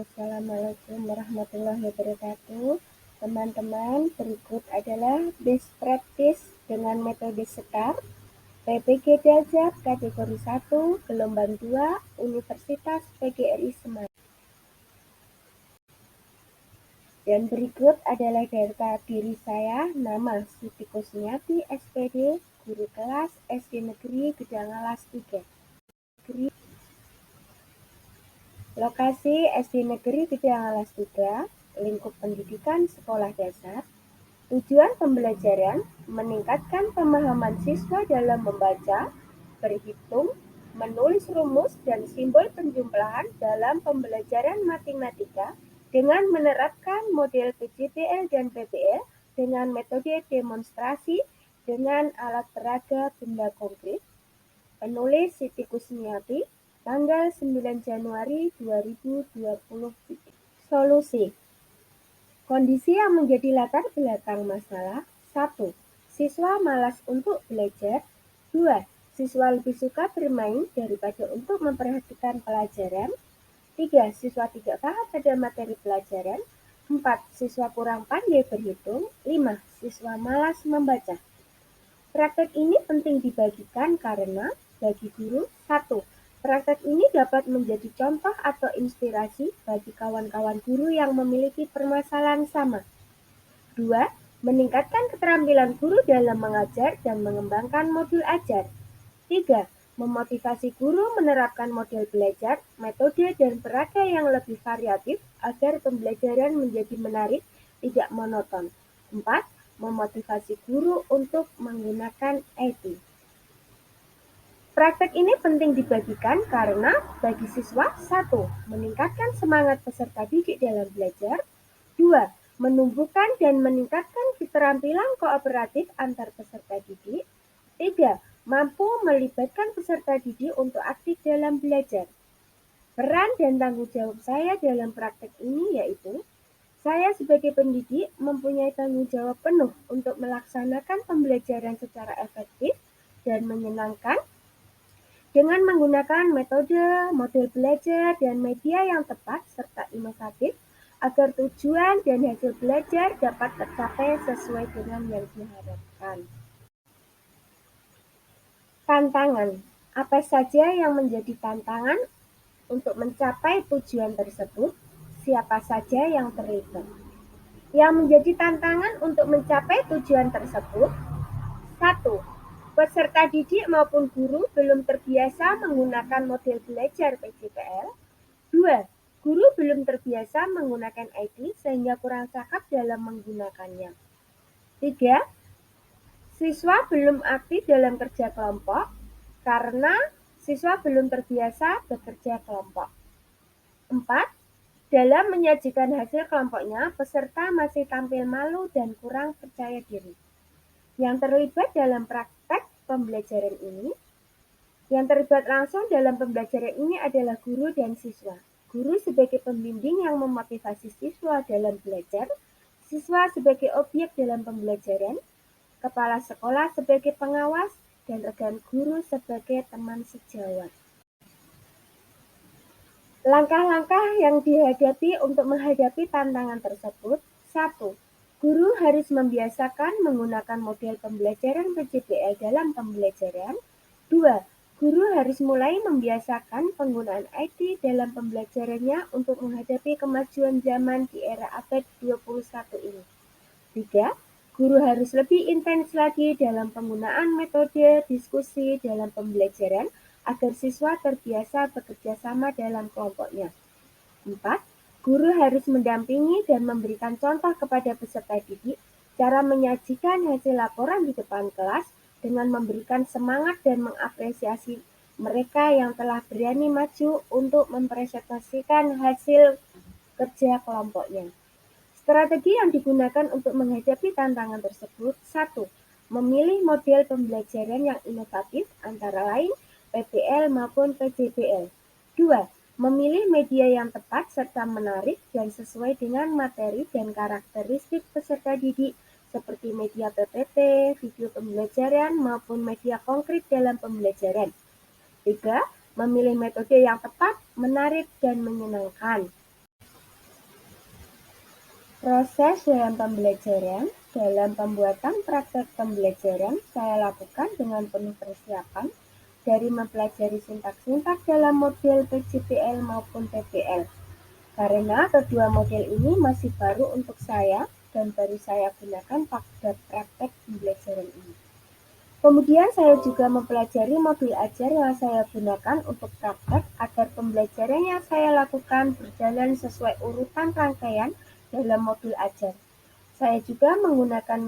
Assalamualaikum warahmatullahi wabarakatuh. Teman-teman, berikut adalah best practice dengan metode STAR, PPG Dajab kategori 1, gelombang 2, Universitas PGRI Semarang. Dan berikut adalah data diri saya, nama Siti Kusniati, SPD, guru kelas SD Negeri Gedang Alas 3. Lokasi SD Negeri Gedang Alas 3, lingkup pendidikan sekolah dasar. Tujuan pembelajaran meningkatkan pemahaman siswa dalam membaca, berhitung, menulis rumus dan simbol penjumlahan dalam pembelajaran matematika dengan menerapkan model PJBL dan PBL dengan metode demonstrasi dengan alat peraga benda konkret. Penulis Siti Kusniati, tanggal 9 Januari 2020. Solusi. Kondisi yang menjadi latar belakang masalah. 1. Siswa malas untuk belajar. 2. Siswa lebih suka bermain daripada untuk memperhatikan pelajaran. 3. Siswa tidak paham pada materi pelajaran. 4. Siswa kurang pandai berhitung. 5. Siswa malas membaca. Praktek ini penting dibagikan karena bagi guru. 1. Praktek ini dapat menjadi contoh atau inspirasi bagi kawan-kawan guru yang memiliki permasalahan sama. 2. Meningkatkan keterampilan guru dalam mengajar dan mengembangkan modul ajar. 3. Memotivasi guru menerapkan model belajar, metode dan peraga yang lebih variatif agar pembelajaran menjadi menarik, tidak monoton. 4. Memotivasi guru untuk menggunakan IT. Praktek ini penting dibagikan karena bagi siswa. 1. Meningkatkan semangat peserta didik dalam belajar. 2. Menumbuhkan dan meningkatkan keterampilan kooperatif antar peserta didik. 3. Mampu melibatkan peserta didik untuk aktif dalam belajar. Peran dan tanggung jawab saya dalam praktek ini yaitu saya sebagai pendidik mempunyai tanggung jawab penuh untuk melaksanakan pembelajaran secara efektif dan menyenangkan dengan menggunakan metode, model belajar, dan media yang tepat serta inovatif agar tujuan dan hasil belajar dapat tercapai sesuai dengan yang diharapkan. Tantangan. Apa saja yang menjadi tantangan untuk mencapai tujuan tersebut? Siapa saja yang terlibat? Yang menjadi tantangan untuk mencapai tujuan tersebut. 1. Peserta didik maupun guru belum terbiasa menggunakan model belajar PJBL. 2. Guru belum terbiasa menggunakan IT sehingga kurang cakap dalam menggunakannya. 3. Siswa belum aktif dalam kerja kelompok karena siswa belum terbiasa bekerja kelompok. 4. Dalam menyajikan hasil kelompoknya, peserta masih tampil malu dan kurang percaya diri. Yang terlibat dalam praktek pembelajaran ini, yang terlibat langsung dalam pembelajaran ini adalah guru dan siswa. Guru sebagai pembimbing yang memotivasi siswa dalam belajar, siswa sebagai objek dalam pembelajaran, kepala sekolah sebagai pengawas, dan rekan guru sebagai teman sejawat. Langkah-langkah yang dihadapi untuk menghadapi tantangan tersebut. 1. Guru harus membiasakan menggunakan model pembelajaran PJBL dalam pembelajaran. 2. Guru harus mulai membiasakan penggunaan IT dalam pembelajarannya untuk menghadapi kemajuan zaman di era abad 21 ini. 3. Guru harus lebih intens lagi dalam penggunaan metode diskusi dalam pembelajaran agar siswa terbiasa bekerja sama dalam kelompoknya. 4. Guru harus mendampingi dan memberikan contoh kepada peserta didik cara menyajikan hasil laporan di depan kelas dengan memberikan semangat dan mengapresiasi mereka yang telah berani maju untuk mempresentasikan hasil kerja kelompoknya. Strategi yang digunakan untuk menghadapi tantangan tersebut. 1. Memilih model pembelajaran yang inovatif antara lain PBL maupun PJBL. 2. Memilih media yang tepat serta menarik dan sesuai dengan materi dan karakteristik peserta didik seperti media PPT, video pembelajaran maupun media konkret dalam pembelajaran. 3. Memilih metode yang tepat, menarik, dan menyenangkan. Proses dalam pembelajaran. Dalam pembuatan praktek pembelajaran, saya lakukan dengan penuh persiapan dari mempelajari sintaks-sintaks dalam model PJPL maupun PBL. Karena kedua model ini masih baru untuk saya dan baru saya gunakan pada praktek pembelajaran ini. Kemudian saya juga mempelajari modul ajar yang saya gunakan untuk praktek agar pembelajaran yang saya lakukan berjalan sesuai urutan rangkaian dalam modul ajar. Saya juga menggunakan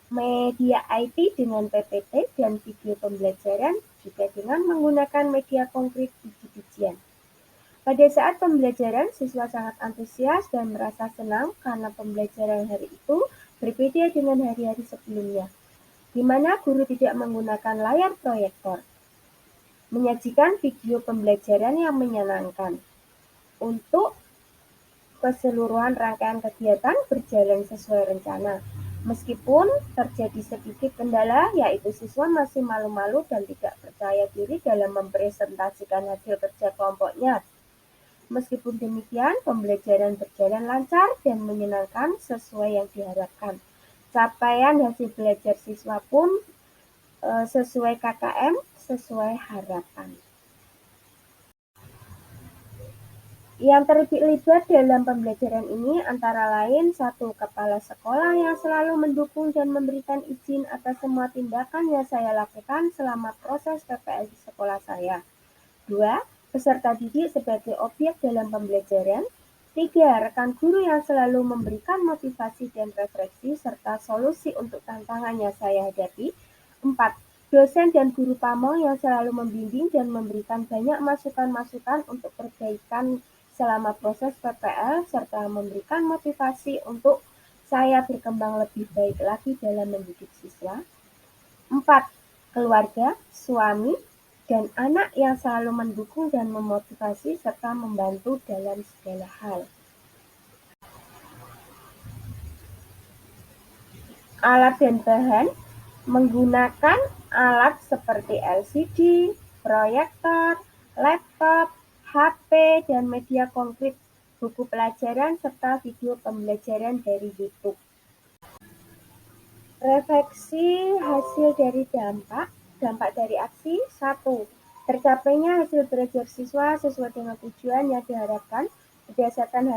media IT dengan PPT dan video pembelajaran juga dengan menggunakan media konkret biji-bijian. Pada saat pembelajaran, siswa sangat antusias dan merasa senang karena pembelajaran hari itu berbeda dengan hari-hari sebelumnya, di mana guru tidak menggunakan layar proyektor, menyajikan video pembelajaran yang menyenangkan. Untuk keseluruhan rangkaian kegiatan berjalan sesuai rencana. Meskipun terjadi sedikit kendala, yaitu siswa masih malu-malu dan tidak percaya diri dalam mempresentasikan hasil kerja kelompoknya. Meskipun demikian, pembelajaran berjalan lancar dan menyenangkan sesuai yang diharapkan. Capaian hasil belajar siswa pun sesuai KKM, sesuai harapan. Yang terlibat dalam pembelajaran ini antara lain 1. Kepala sekolah yang selalu mendukung dan memberikan izin atas semua tindakan yang saya lakukan selama proses PPL di sekolah saya. 2. Peserta didik sebagai objek dalam pembelajaran. 3. Rekan guru yang selalu memberikan motivasi dan refleksi serta solusi untuk tantangan yang saya hadapi. 4. Dosen dan guru pamong yang selalu membimbing dan memberikan banyak masukan-masukan untuk perbaikan selama proses PPL serta memberikan motivasi untuk saya berkembang lebih baik lagi dalam mendidik siswa. 4. Keluarga, suami, dan anak yang selalu mendukung dan memotivasi serta membantu dalam segala hal. Alat dan bahan menggunakan alat seperti LCD, proyektor, laptop, HP, dan media konkret, buku pelajaran, serta video pembelajaran dari YouTube. Refleksi hasil dari dampak dari aksi. 1. Tercapainya hasil belajar siswa sesuai dengan tujuan yang diharapkan berdasarkan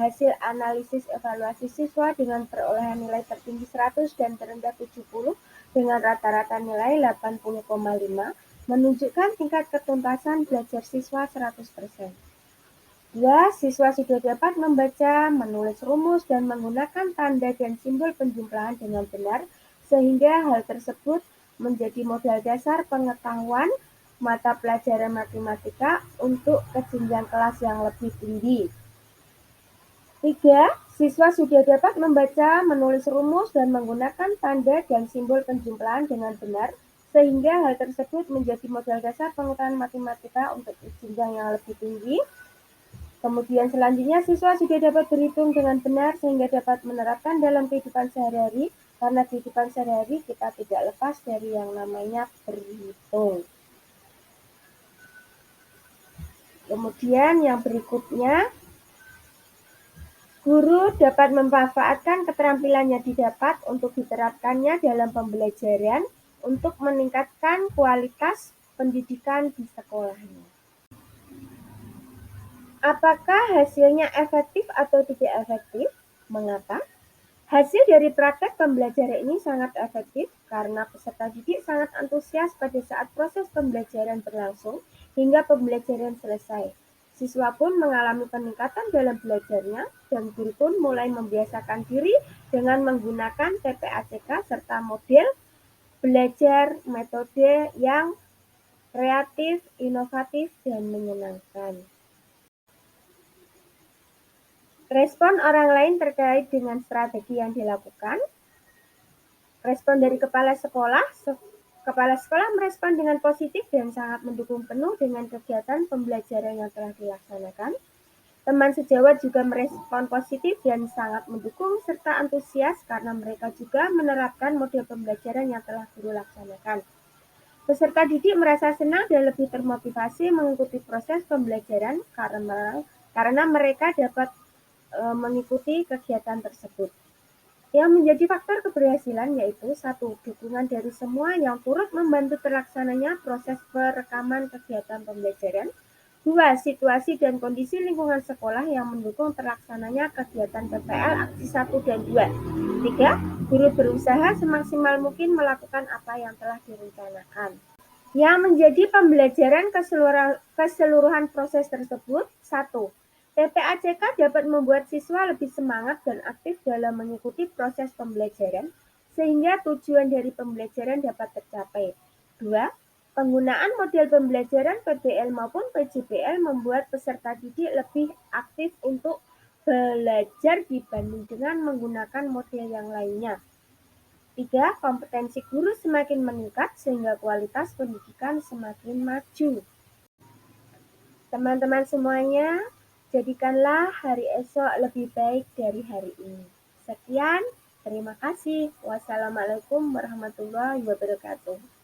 hasil analisis evaluasi siswa dengan perolehan nilai tertinggi 100 dan terendah 70 dengan rata-rata nilai 80,5 menunjukkan tingkat ketuntasan belajar siswa 100%. 2. Siswa sudah dapat membaca, menulis rumus, dan menggunakan tanda dan simbol penjumlahan dengan benar, sehingga hal tersebut menjadi modal dasar pengetahuan mata pelajaran matematika untuk ke jenjang kelas yang lebih tinggi. 3. Siswa sudah dapat membaca, menulis rumus, dan menggunakan tanda dan simbol penjumlahan dengan benar, sehingga hal tersebut menjadi modal dasar pengetahuan matematika untuk ke jenjang yang lebih tinggi. Kemudian selanjutnya siswa sudah dapat berhitung dengan benar sehingga dapat menerapkan dalam kehidupan sehari-hari, karena kehidupan sehari-hari kita tidak lepas dari yang namanya berhitung. Kemudian yang berikutnya, guru dapat memanfaatkan keterampilan yang didapat untuk diterapkannya dalam pembelajaran untuk meningkatkan kualitas pendidikan di sekolahnya. Apakah hasilnya efektif atau tidak efektif? Mengapa? Hasil dari praktek pembelajaran ini sangat efektif karena peserta didik sangat antusias pada saat proses pembelajaran berlangsung hingga pembelajaran selesai. Siswa pun mengalami peningkatan dalam belajarnya dan guru pun mulai membiasakan diri dengan menggunakan TPACK serta model belajar metode yang kreatif, inovatif, dan menyenangkan. Respon orang lain terkait dengan strategi yang dilakukan. Respon dari kepala sekolah. Kepala sekolah merespon dengan positif dan sangat mendukung penuh dengan kegiatan pembelajaran yang telah dilaksanakan. Teman sejawat juga merespon positif dan sangat mendukung serta antusias karena mereka juga menerapkan model pembelajaran yang telah guru laksanakan. Peserta didik merasa senang dan lebih termotivasi mengikuti proses pembelajaran karena mereka dapat mengikuti kegiatan tersebut. Yang menjadi faktor keberhasilan yaitu 1. Dukungan dari semua yang turut membantu terlaksananya proses perekaman kegiatan pembelajaran. 2. Situasi dan kondisi lingkungan sekolah yang mendukung terlaksananya kegiatan PPL aksi 1 dan 2. 3. Guru berusaha semaksimal mungkin melakukan apa yang telah direncanakan. Yang menjadi pembelajaran keseluruhan proses tersebut. 1. PPACK dapat membuat siswa lebih semangat dan aktif dalam mengikuti proses pembelajaran, sehingga tujuan dari pembelajaran dapat tercapai. 2. Penggunaan model pembelajaran PBL maupun PJBL membuat peserta didik lebih aktif untuk belajar dibanding dengan menggunakan model yang lainnya. 3. Kompetensi guru semakin meningkat sehingga kualitas pendidikan semakin maju. Teman-teman semuanya, jadikanlah hari esok lebih baik dari hari ini. Sekian, terima kasih. Wassalamualaikum warahmatullahi wabarakatuh.